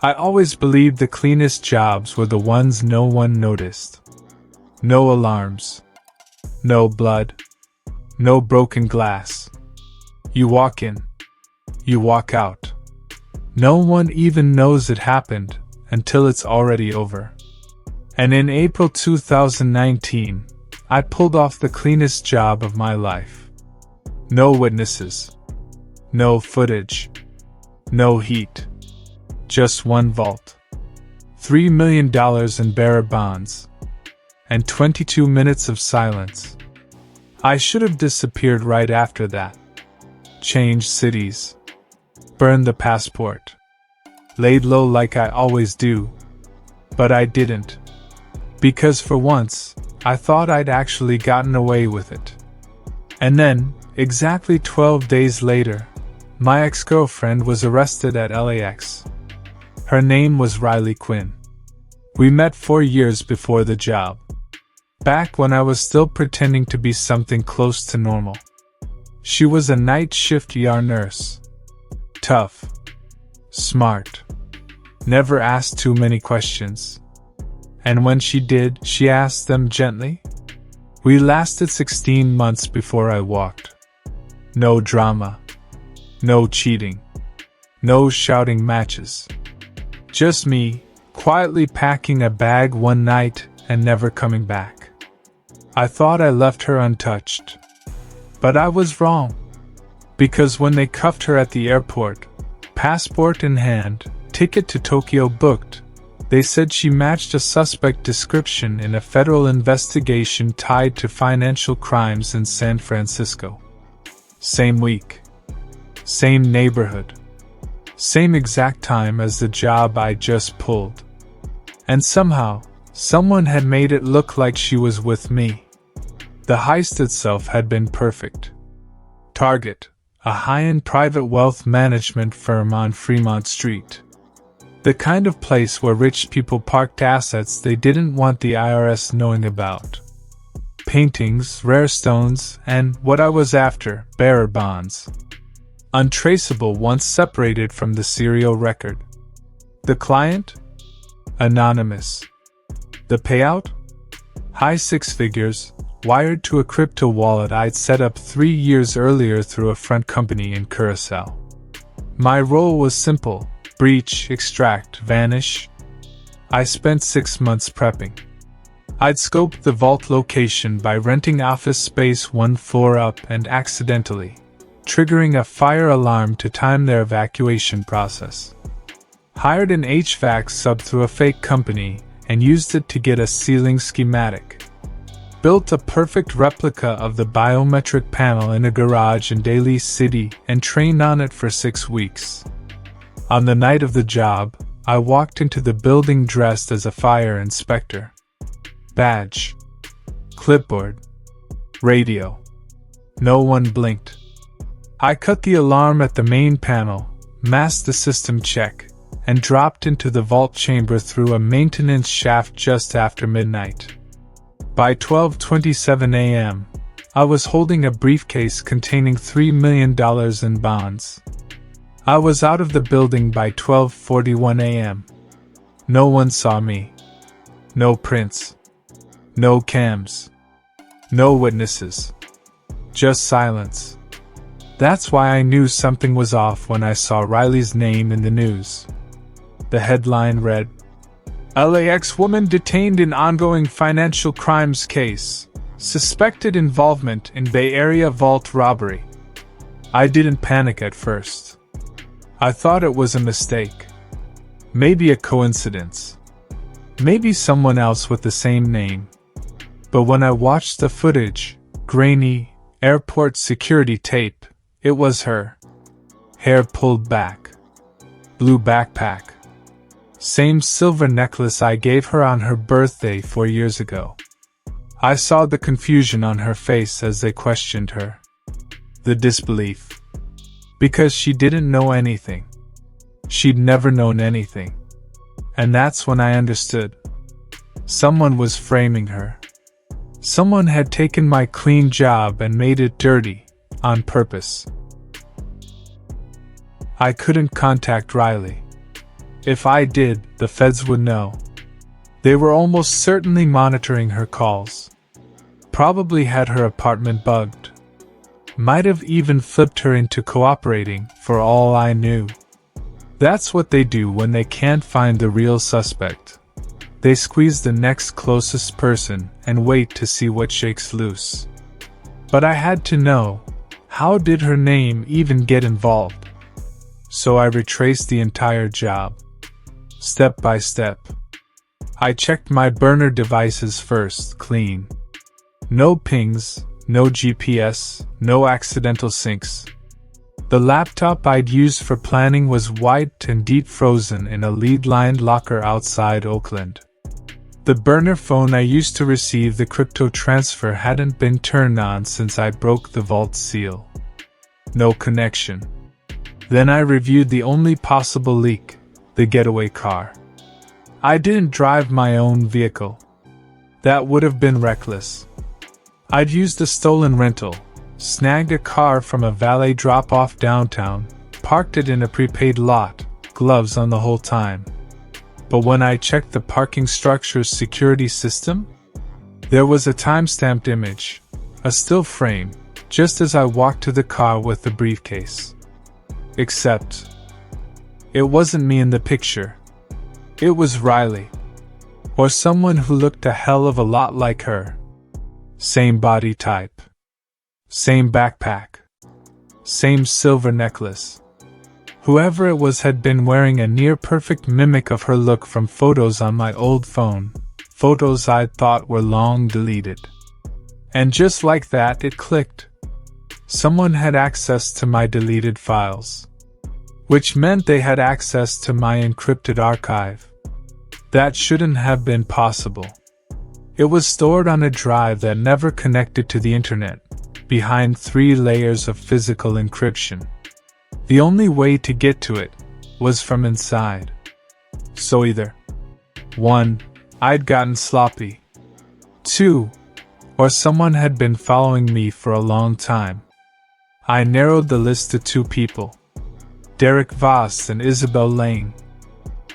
I always believed the cleanest jobs were the ones no one noticed. No alarms. No blood. No broken glass. You walk in. You walk out. No one even knows it happened until it's already over. And in April 2019, I pulled off the cleanest job of my life. No witnesses. No footage. No heat. Just one vault. $3 million in bearer bonds. And 22 minutes of silence. I should have disappeared right after that. Changed cities. Burned the passport. Laid low like I always do. But I didn't. Because for once, I thought I'd actually gotten away with it. And then, exactly 12 days later, my ex-girlfriend was arrested at LAX. Her name was Riley Quinn. We met 4 years before the job. Back when I was still pretending to be something close to normal. She was a night shift ER nurse. Tough. Smart. Never asked too many questions. And when she did, she asked them gently. We lasted 16 months before I walked. No drama. No cheating. No shouting matches. Just me, quietly packing a bag one night and never coming back. I thought I left her untouched. But I was wrong. Because when they cuffed her at the airport, passport in hand, ticket to Tokyo booked, they said she matched a suspect description in a federal investigation tied to financial crimes in San Francisco. Same week. Same neighborhood. Same exact time as the job I just pulled. And somehow, someone had made it look like she was with me. The heist itself had been perfect. Target, a high-end private wealth management firm on Fremont Street. The kind of place where rich people parked assets they didn't want the IRS knowing about. Paintings, rare stones, and, what I was after, bearer bonds. Untraceable once separated from the serial record. The client? Anonymous. The payout? High 6 figures, wired to a crypto wallet I'd set up 3 years earlier through a front company in Curacao. My role was simple: breach, extract, vanish. I spent 6 months prepping. I'd scoped the vault location by renting office space 1 floor up and accidentally triggering a fire alarm to time their evacuation process. Hired an HVAC sub through a fake company and used it to get a ceiling schematic. Built a perfect replica of the biometric panel in a garage in Daly City and trained on it for 6 weeks. On the night of the job, I walked into the building dressed as a fire inspector. Badge. Clipboard. Radio. No one blinked. I cut the alarm at the main panel, masked the system check, and dropped into the vault chamber through a maintenance shaft just after midnight. By 12:27 a.m., I was holding a briefcase containing $3 million in bonds. I was out of the building by 12:41 a.m. No one saw me. No prints. No cams. No witnesses. Just silence. That's why I knew something was off when I saw Riley's name in the news. The headline read, "LAX woman detained in ongoing financial crimes case. Suspected involvement in Bay Area vault robbery." I didn't panic at first. I thought it was a mistake. Maybe a coincidence. Maybe someone else with the same name. But when I watched the footage, grainy, airport security tape, it was her. Hair pulled back. Blue backpack. Same silver necklace I gave her on her birthday 4 years ago. I saw the confusion on her face as they questioned her. The disbelief. Because she didn't know anything. She'd never known anything. And that's when I understood. Someone was framing her. Someone had taken my clean job and made it dirty, on purpose. I couldn't contact Riley. If I did, the feds would know. They were almost certainly monitoring her calls. Probably had her apartment bugged. Might have even flipped her into cooperating, for all I knew. That's what they do when they can't find the real suspect. They squeeze the next closest person and wait to see what shakes loose. But I had to know, how did her name even get involved? So I retraced the entire job. Step by step. I checked my burner devices first, clean. No pings, no GPS, no accidental syncs. The laptop I'd used for planning was white and deep frozen in a lead-lined locker outside Oakland. The burner phone I used to receive the crypto transfer hadn't been turned on since I broke the vault seal. No connection. Then I reviewed the only possible leak, the getaway car. I didn't drive my own vehicle. That would have been reckless. I'd used a stolen rental, snagged a car from a valet drop-off downtown, parked it in a prepaid lot, gloves on the whole time. But when I checked the parking structure's security system, there was a time-stamped image, a still frame, just as I walked to the car with the briefcase. Except, it wasn't me in the picture. It was Riley. Or someone who looked a hell of a lot like her. Same body type. Same backpack. Same silver necklace. Whoever it was had been wearing a near-perfect mimic of her look from photos on my old phone, photos I'd thought were long deleted. And just like that, it clicked. Someone had access to my deleted files. Which meant they had access to my encrypted archive. That shouldn't have been possible. It was stored on a drive that never connected to the internet, behind 3 layers of physical encryption. The only way to get to it was from inside. So either 1. I'd gotten sloppy. 2. Or someone had been following me for a long time. I narrowed the list to 2 people. Derek Voss and Isabel Lane.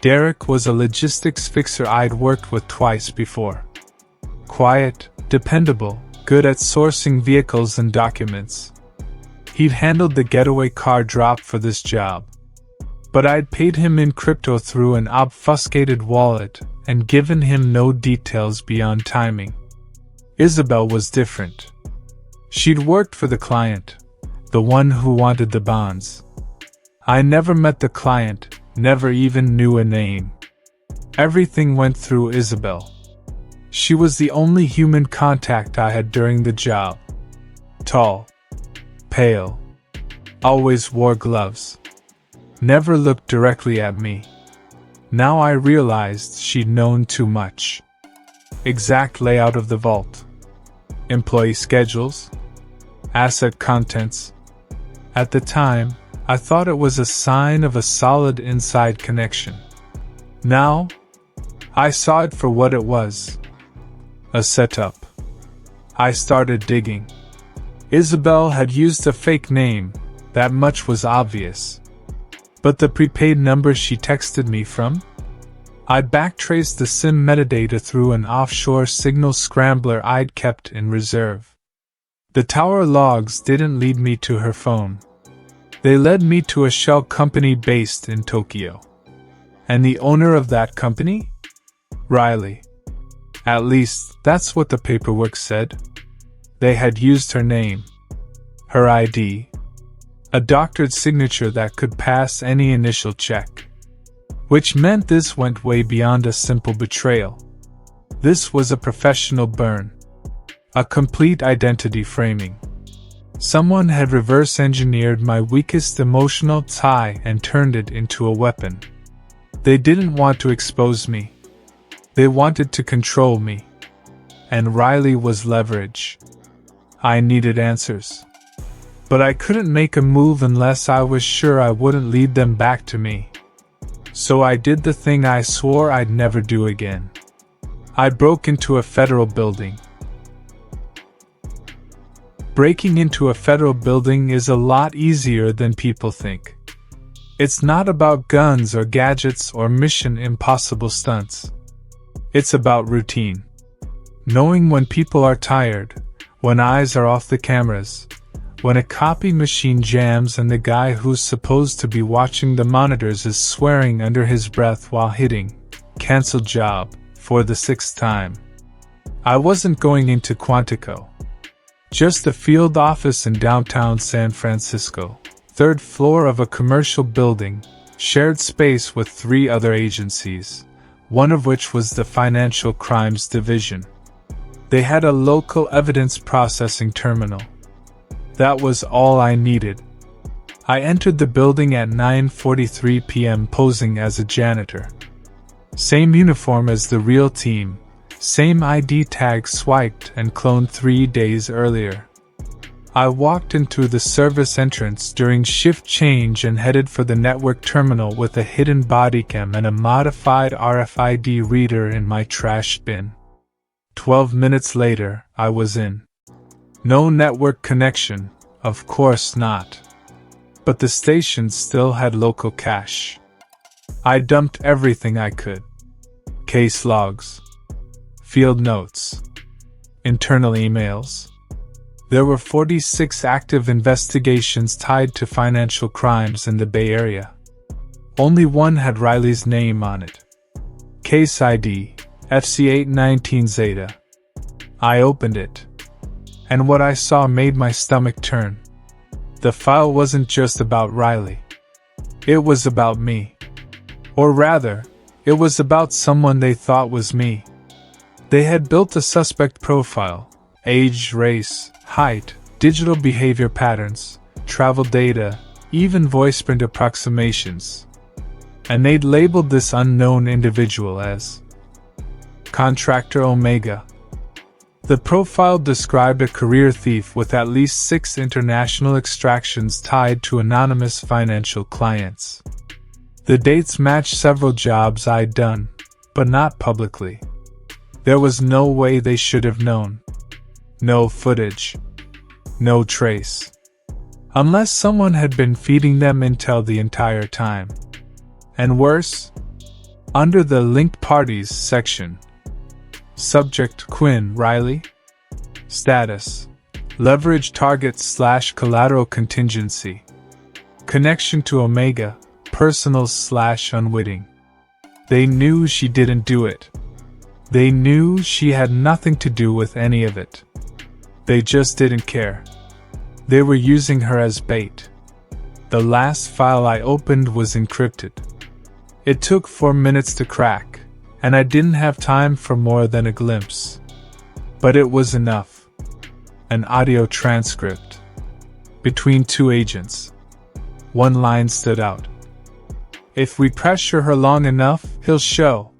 Derek was a logistics fixer I'd worked with twice before. Quiet, dependable, good at sourcing vehicles and documents. He'd handled the getaway car drop for this job. But I'd paid him in crypto through an obfuscated wallet and given him no details beyond timing. Isabel was different. She'd worked for the client, the one who wanted the bonds. I never met the client, never even knew a name. Everything went through Isabel. She was the only human contact I had during the job. Tall. Pale. Always wore gloves. Never looked directly at me. Now I realized she'd known too much. Exact layout of the vault. Employee schedules. Asset contents. At the time, I thought it was a sign of a solid inside connection. Now, I saw it for what it was. A setup. I started digging. Isabel had used a fake name, that much was obvious. But the prepaid number she texted me from? I backtraced the SIM metadata through an offshore signal scrambler I'd kept in reserve. The tower logs didn't lead me to her phone. They led me to a shell company based in Tokyo. And the owner of that company? Riley. At least, that's what the paperwork said. They had used her name, her ID, a doctored signature that could pass any initial check. Which meant this went way beyond a simple betrayal. This was a professional burn. A complete identity framing. Someone had reverse-engineered my weakest emotional tie and turned it into a weapon. They didn't want to expose me. They wanted to control me. And Riley was leverage. I needed answers. But I couldn't make a move unless I was sure I wouldn't lead them back to me. So I did the thing I swore I'd never do again. I broke into a federal building. Breaking into a federal building is a lot easier than people think. It's not about guns or gadgets or Mission Impossible stunts. It's about routine. Knowing when people are tired, when eyes are off the cameras, when a copy machine jams and the guy who's supposed to be watching the monitors is swearing under his breath while hitting cancel job for the 6th time. I wasn't going into Quantico. Just a field office in downtown San Francisco, 3rd floor of a commercial building, shared space with 3 other agencies, one of which was the Financial Crimes Division. They had a local evidence processing terminal. That was all I needed. I entered the building at 9:43 p.m. posing as a janitor. Same uniform as the real team, same ID tag swiped and cloned 3 days earlier. I walked into the service entrance during shift change and headed for the network terminal with a hidden bodycam and a modified RFID reader in my trash bin. 12 minutes later, I was in. No network connection, of course not. But the station still had local cache. I dumped everything I could. Case logs, field notes, internal emails. There were 46 active investigations tied to financial crimes in the Bay Area. Only one had Riley's name on it. Case ID, FC819 Zeta. I opened it. And what I saw made my stomach turn. The file wasn't just about Riley. It was about me. Or rather, it was about someone they thought was me. They had built a suspect profile, age, race, height, digital behavior patterns, travel data, even voice print approximations. And they'd labeled this unknown individual as Contractor Omega. The profile described a career thief with at least 6 international extractions tied to anonymous financial clients. The dates matched several jobs I'd done, but not publicly. There was no way they should have known. No footage. No trace. Unless someone had been feeding them intel the entire time. And worse, under the linked parties section. Subject Quinn Riley. Status: leverage target / collateral contingency. Connection to Omega, personal / unwitting. They knew she didn't do it. They knew she had nothing to do with any of it. They just didn't care. They were using her as bait. The last file I opened was encrypted. It took 4 minutes to crack, and I didn't have time for more than a glimpse. But it was enough. An audio transcript. Between 2 agents. One line stood out. If we pressure her long enough, he'll show.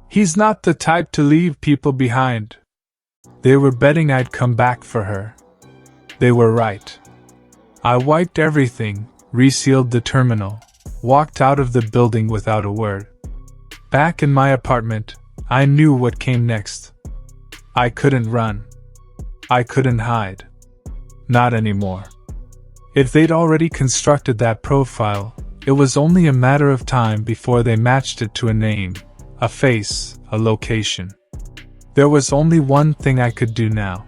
He's not the type to leave people behind. They were betting I'd come back for her. They were right. I wiped everything, resealed the terminal, walked out of the building without a word. Back in my apartment, I knew what came next. I couldn't run. I couldn't hide. Not anymore. If they'd already constructed that profile, it was only a matter of time before they matched it to a name, a face, a location. There was only one thing I could do now.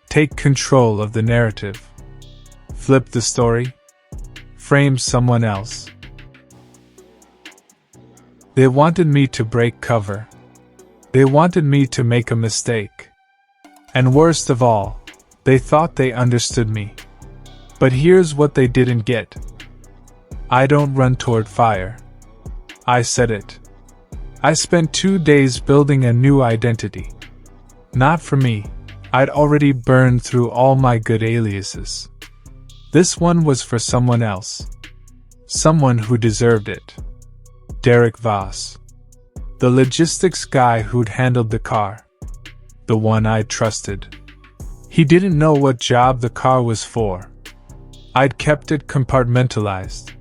Take control of the narrative. Flip the story. Frame someone else. They wanted me to break cover. They wanted me to make a mistake. And worst of all, they thought they understood me. But here's what they didn't get. I don't run toward fire. I said it. I spent 2 days building a new identity. Not for me. I'd already burned through all my good aliases. This one was for someone else. Someone who deserved it. Derek Voss. The logistics guy who'd handled the car. The one I'd trusted. He didn't know what job the car was for. I'd kept it compartmentalized.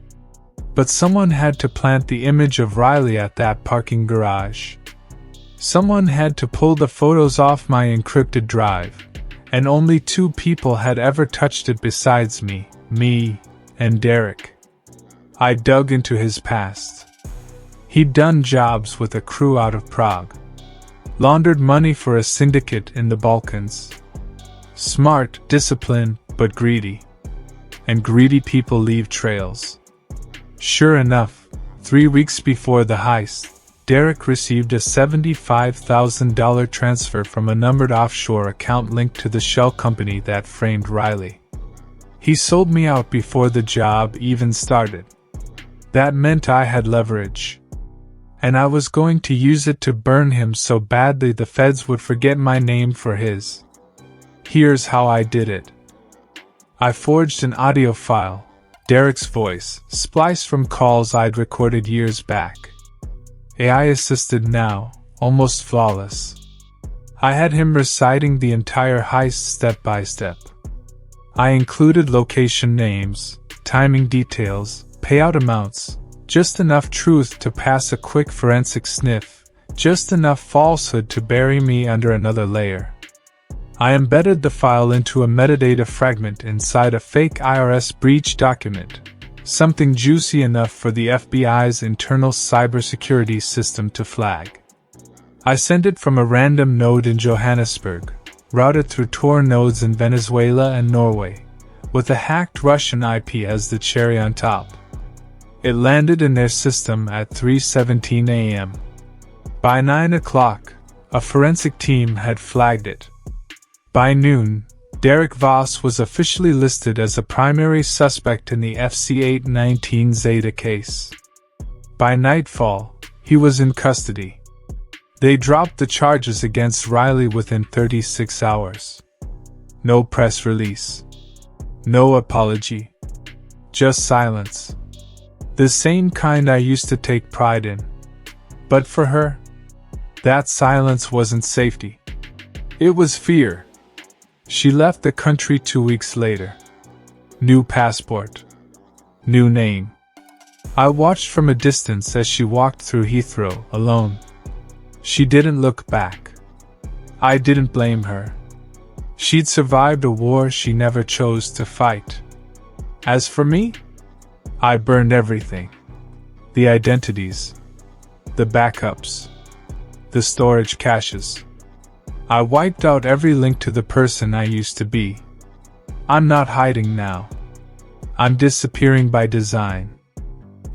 But someone had to plant the image of Riley at that parking garage. Someone had to pull the photos off my encrypted drive, and only 2 people had ever touched it besides me and Derek. I dug into his past. He'd done jobs with a crew out of Prague. Laundered money for a syndicate in the Balkans. Smart, disciplined, but greedy. And greedy people leave trails. Sure enough, 3 weeks before the heist, Derek received a $75,000 transfer from a numbered offshore account linked to the shell company that framed Riley. He sold me out before the job even started. That meant I had leverage. And I was going to use it to burn him so badly the feds would forget my name for his. Here's how I did it. I forged an audio file, Derek's voice, spliced from calls I'd recorded years back. AI-assisted now, almost flawless. I had him reciting the entire heist step by step. I included location names, timing details, payout amounts, just enough truth to pass a quick forensic sniff, just enough falsehood to bury me under another layer. I embedded the file into a metadata fragment inside a fake IRS breach document, something juicy enough for the FBI's internal cybersecurity system to flag. I sent it from a random node in Johannesburg, routed through Tor nodes in Venezuela and Norway, with a hacked Russian IP as the cherry on top. It landed in their system at 3:17 a.m. By 9 o'clock, a forensic team had flagged it. By noon, Derek Voss was officially listed as a primary suspect in the FC819 Zeta case. By nightfall, he was in custody. They dropped the charges against Riley within 36 hours. No press release. No apology. Just silence. The same kind I used to take pride in. But for her, that silence wasn't safety. It was fear. She left the country 2 weeks later. New passport. New name. I watched from a distance as she walked through Heathrow, alone. She didn't look back. I didn't blame her. She'd survived a war she never chose to fight. As for me, I burned everything. The identities. The backups. The storage caches. I wiped out every link to the person I used to be. I'm not hiding now. I'm disappearing by design.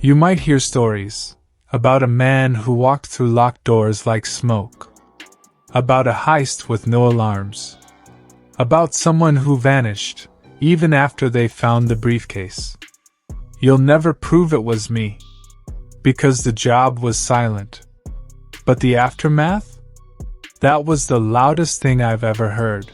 You might hear stories about a man who walked through locked doors like smoke. About a heist with no alarms. About someone who vanished, even after they found the briefcase. You'll never prove it was me, because the job was silent. But the aftermath? That was the loudest thing I've ever heard.